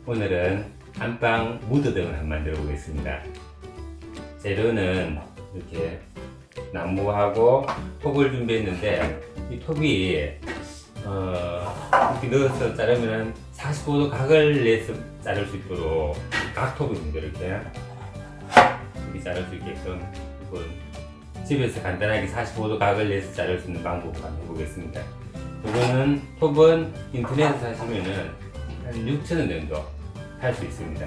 오늘은 안방 무드등을 한번 만들어 보겠습니다. 재료는 이렇게 나무하고 톱을 준비했는데, 이 톱이 이렇게 넣어서 자르면 45도 각을 내서 자를 수 있도록 각톱입니다. 이렇게 자를 수 있게끔 집에서 간단하게 45도 각을 내서 자를 수 있는 방법을 한번 해보겠습니다. 이거는 톱은 인터넷에서 사시면은 한 6,000원 정도 할 수 있습니다.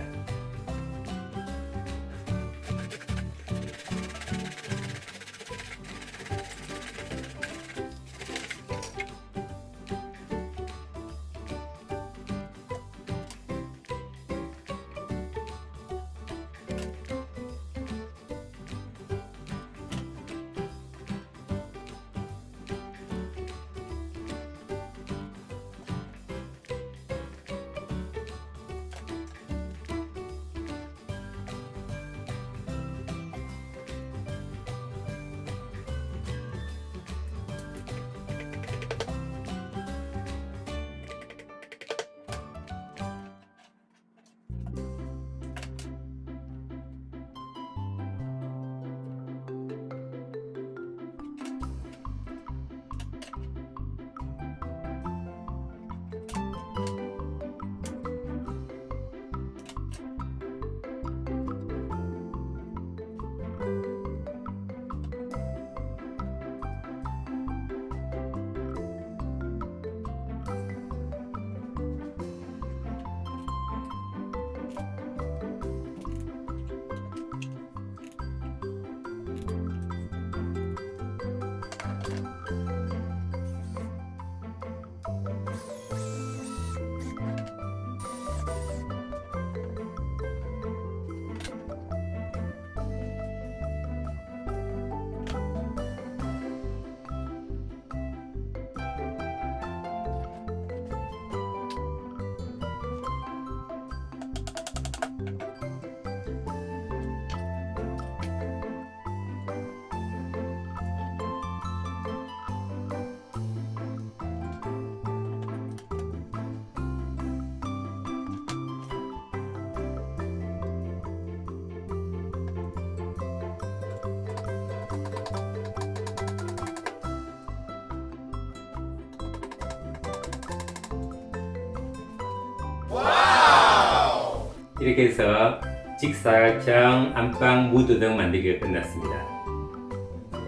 이렇게 해서 직사각형 안방 무드등 만들기가 끝났습니다.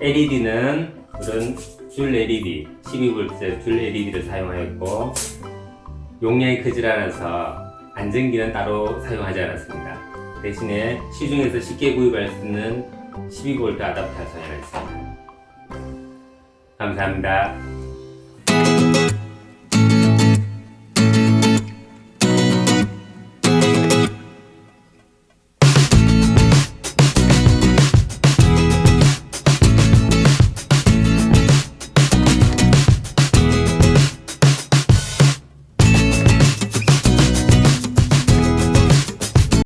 LED는 이런 줄 LED, 12V 줄 LED를 사용하였고, 용량이 크질 않아서 안전기는 따로 사용하지 않았습니다. 대신에 시중에서 쉽게 구입할 수 있는 12V 아답터를 사용했습니다. 감사합니다.